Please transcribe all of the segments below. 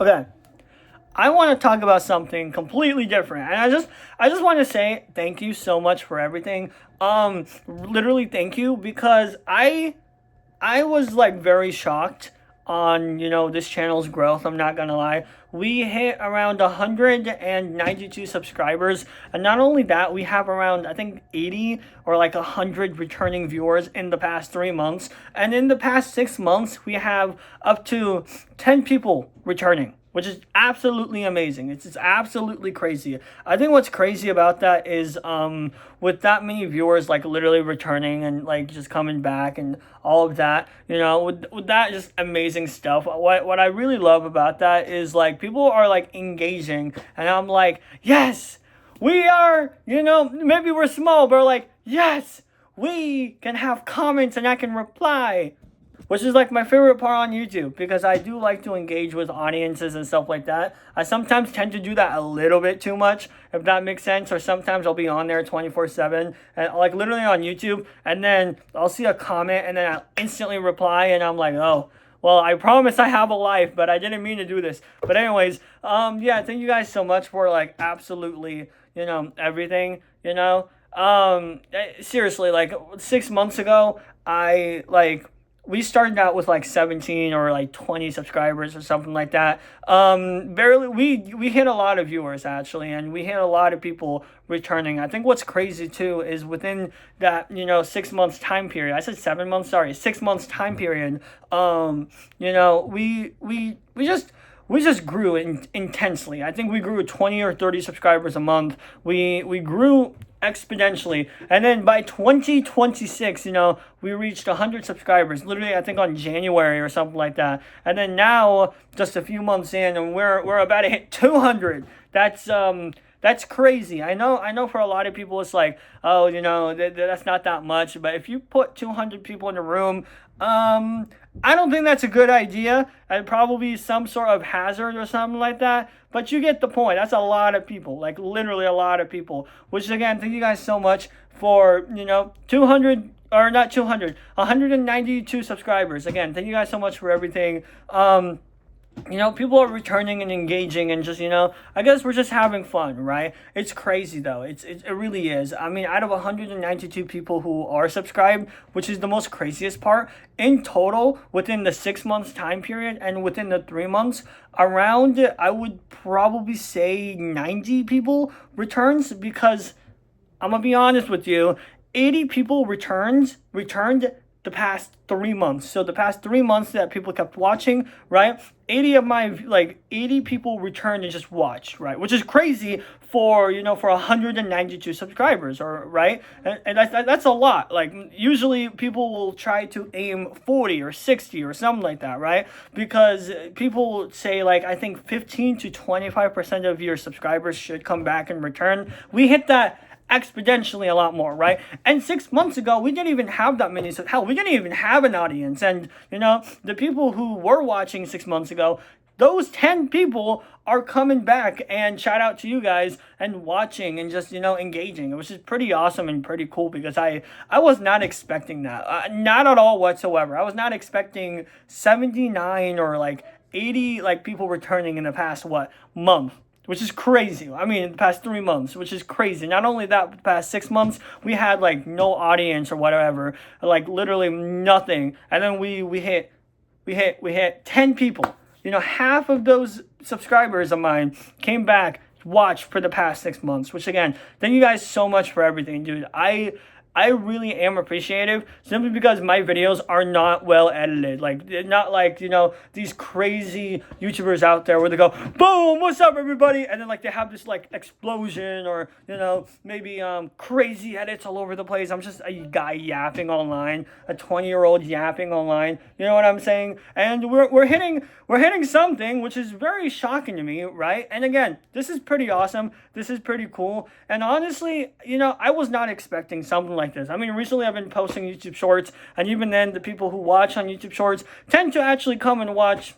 Okay, I want to talk about something completely different, and I just want to say thank you so much for everything. Literally thank you because I was like very shocked on this channel's growth. I'm not gonna lie. We hit around 192 subscribers, and not only that, we have around I think 80 or like 100 returning viewers in the past 3 months, and in the past 6 months, we have up to 10 people returning, which is absolutely amazing. It's just absolutely crazy. I think what's crazy about that is with that many viewers like literally returning and like just coming back and all of that, with that just amazing stuff. What I really love about that is like people are like engaging, and I'm like, yes, we are, maybe we're small, but like, yes, we can have comments and I can reply, which is like my favorite part on YouTube because I do like to engage with audiences and stuff like that. I sometimes tend to do that a little bit too much, if that makes sense. Or sometimes I'll be on there 24/7 and like literally on YouTube, and then I'll see a comment and then I'll instantly reply, and I'm like, oh. Well, I promise I have a life, but I didn't mean to do this. But anyways, yeah, thank you guys so much for like absolutely, everything, seriously, like 6 months ago, I like we started out with like 17 or like 20 subscribers or something like that. Barely, we hit a lot of viewers actually, and we hit a lot of people returning. I think what's crazy too is within that 6 months time period. I said 7 months, sorry, 6 months time period. We just grew intensely. I think we grew 20 or 30 subscribers a month. We grew exponentially, and then by 2026, we reached 100 subscribers. Literally, I think on January or something like that. And then now, just a few months in, and we're about to hit 200. That's crazy. I know. For a lot of people, it's like, oh, that's not that much. But if you put 200 people in a room, I don't think that's a good idea. And probably some sort of hazard or something like that. But you get the point. That's a lot of people, like literally a lot of people. Which again, thank you guys so much for 200 or not 200, 192 subscribers. Again, thank you guys so much for everything. People are returning and engaging, and just, I guess we're just having fun, right? It's crazy though. It really is. I mean, out of 192 people who are subscribed, which is the most craziest part, in total, within the 6 months time period and within the 3 months, around, I would probably say 90 people returns, because I'm gonna be honest with you, 80 people returned the past 3 months. So the past 3 months that people kept watching, right? 80 people returned and just watched, right? Which is crazy for 192 subscribers, or right? And that's a lot. Like usually people will try to aim 40 or 60 or something like that, right? Because people say like I think 15 to 25% of your subscribers should come back and return. We hit that exponentially a lot more, right? And 6 months ago, we didn't even have that many. So hell, we didn't even have an audience. And the people who were watching 6 months ago, those 10 people are coming back, and shout out to you guys and watching and just engaging, which is pretty awesome and pretty cool, because I was not expecting that, not at all whatsoever. I was not expecting 79 or like 80 like people returning in the past month, which is crazy. I mean, in the past 3 months, which is crazy. Not only that, but the past 6 months, we had like no audience or whatever, like literally nothing. And then we hit 10 people. Half of those subscribers of mine came back, watched for the past 6 months. Which again, thank you guys so much for everything, dude. I really am appreciative, simply because my videos are not well edited. Like, they're not like, these crazy YouTubers out there where they go, boom, what's up, everybody? And then, like, they have this, like, explosion, or, maybe crazy edits all over the place. I'm just a guy yapping online, a 20-year-old yapping online. You know what I'm saying? And we're hitting something, which is very shocking to me, right? And again, this is pretty awesome. This is pretty cool. And honestly, I was not expecting something like this. I mean, recently I've been posting YouTube Shorts, and even then, the people who watch on YouTube Shorts tend to actually come and watch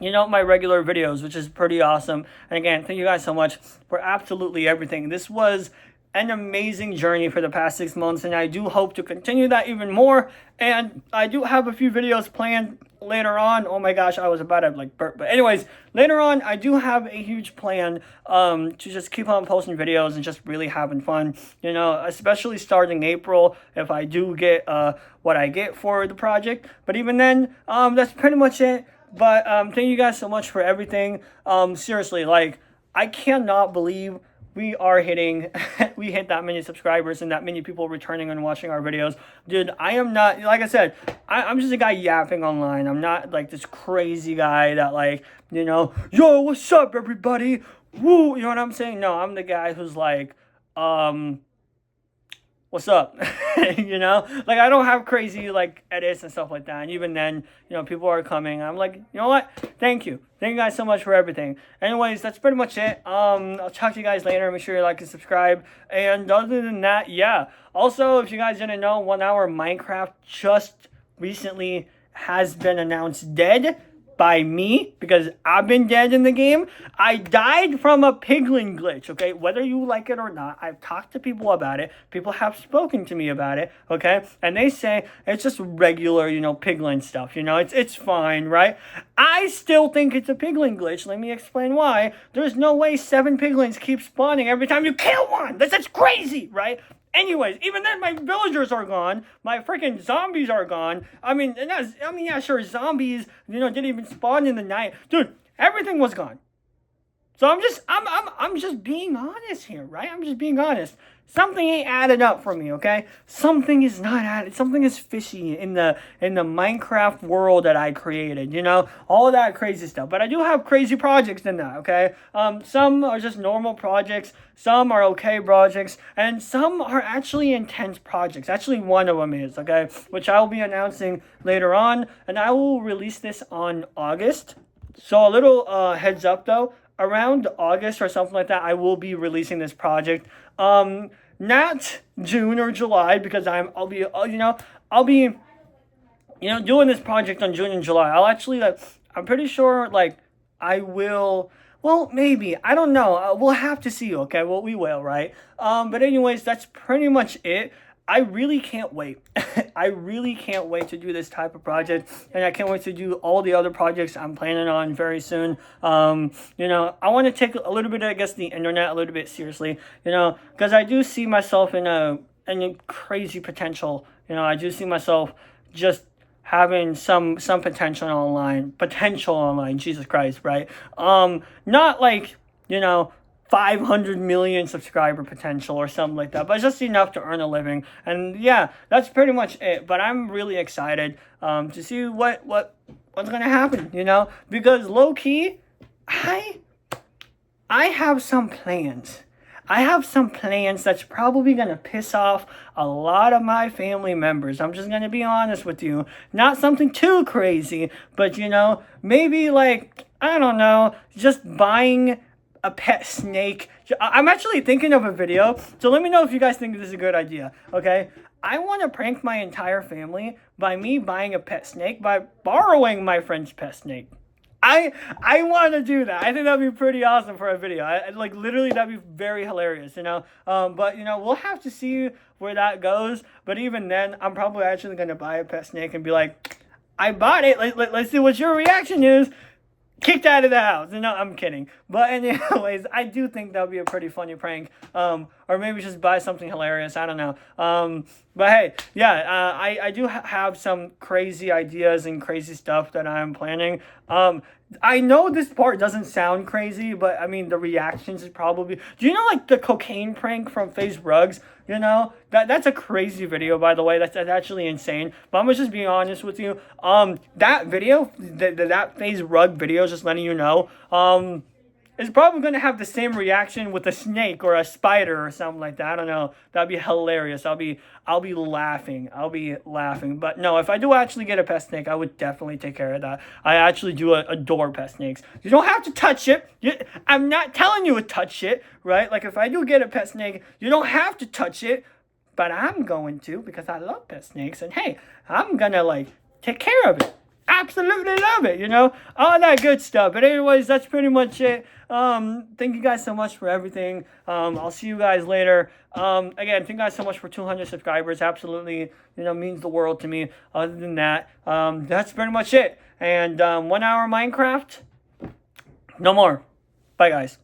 my regular videos, which is pretty awesome. And again, thank you guys so much for absolutely everything. This was an amazing journey for the past 6 months, and I do hope to continue that even more. And I do have a few videos planned later on. Oh my gosh, I was about to like burp. But anyways, later on, I do have a huge plan to just keep on posting videos and just really having fun. You know, especially starting April if I do get what I get for the project. But even then, that's pretty much it. But thank you guys so much for everything. Seriously, like, I cannot believe we hit that many subscribers and that many people returning and watching our videos. Dude, I am not, like I said, I'm just a guy yapping online. I'm not like this crazy guy that, like, you know, yo, what's up, everybody? Woo, you know what I'm saying? No, I'm the guy who's like, what's up? You know, like, I don't have crazy like edits and stuff like that. And even then, you know, people are coming. I'm like, you know what? Thank you guys so much for everything. Anyways, that's pretty much it. I'll talk to you guys later. Make sure you like and subscribe. And other than that, yeah. Also, if you guys didn't know, 1 hour Minecraft just recently has been announced dead by me, because I've been dead in the game. I died from a piglin glitch, okay? Whether you like it or not, I've talked to people about it. People have spoken to me about it, okay? And they say it's just regular, you know, piglin stuff, you know? It's fine, right? I still think it's a piglin glitch. Let me explain why. There's no way 7 piglins keep spawning every time you kill one. That's crazy, right? Anyways, even then, my villagers are gone. My freaking zombies are gone. I mean, yeah, sure, zombies, you know, didn't even spawn in the night. Dude, everything was gone. So I'm just being honest here, right? I'm just being honest. Something ain't added up for me, okay? Something is not added. Something is fishy in the Minecraft world that I created, you know? All that crazy stuff. But I do have crazy projects in that, okay? Some are just normal projects. Some are okay projects. And some are actually intense projects. Actually, one of them is, okay? Which I will be announcing later on. And I will release this on August. So a little heads up, though. Around August or something like that, I will be releasing this project. Not June or July, because I'll be doing this project on June and July. I'll actually, like, I'm pretty sure, like, I will. Well, maybe, I don't know. We'll have to see. Okay, well, we will, right? But anyways, that's pretty much it. I really can't wait. I really can't wait to do this type of project, and I can't wait to do all the other projects I'm planning on very soon. You know, I want to take a little bit, I guess, the internet a little bit seriously, you know, because I do see myself in a crazy potential. You know, I do see myself just having some potential online, Jesus Christ, right? Not like, you know, 500 million subscriber potential or something like that, but just enough to earn a living. And yeah, that's pretty much it. But I'm really excited to see what's gonna happen, you know, because low key, I have some plans. I have some plans that's probably going to piss off a lot of my family members. I'm just going to be honest with you. Not something too crazy, but, you know, maybe like, I don't know, just buying a pet snake. I'm actually thinking of a video, so let me know if you guys think this is a good idea, okay? I want to prank my entire family by me buying a pet snake by borrowing my friend's pet snake. I want to do that. I think that'd be pretty awesome for a video. Like, literally, that'd be very hilarious, you know? But, you know, we'll have to see where that goes. But even then, I'm probably actually going to buy a pet snake and be like, I bought it. Let's see what your reaction is. Kicked out of the house. No, I'm kidding. But anyways, I do think that would be a pretty funny prank. Or maybe just buy something hilarious. I don't know. But hey, yeah, I do have some crazy ideas and crazy stuff that I'm planning. I know this part doesn't sound crazy, but I mean, the reactions is probably... Do you know, like, the cocaine prank from FaZe Rugs? You know, that's a crazy video, by the way. That's actually insane. But I'm just being honest with you. That video, that FaZe Rug video, just letting you know, is probably going to have the same reaction with a snake or a spider or something like that. I don't know. That'd be hilarious. I'll be laughing. But no, if I do actually get a pet snake, I would definitely take care of that. I actually do adore pet snakes. You don't have to touch it. I'm not telling you to touch it, right? Like, if I do get a pet snake, you don't have to touch it, but I'm going to, because I love pet snakes. And hey, I'm going to, like, take care of it. absolutely love it, all that good stuff. But anyways, that's pretty much it. Thank you guys so much for everything. I'll see you guys later. Again, thank you guys so much for 200 subscribers. Absolutely, means the world to me. Other than that, that's pretty much it. And 1 hour Minecraft, no more. Bye, guys.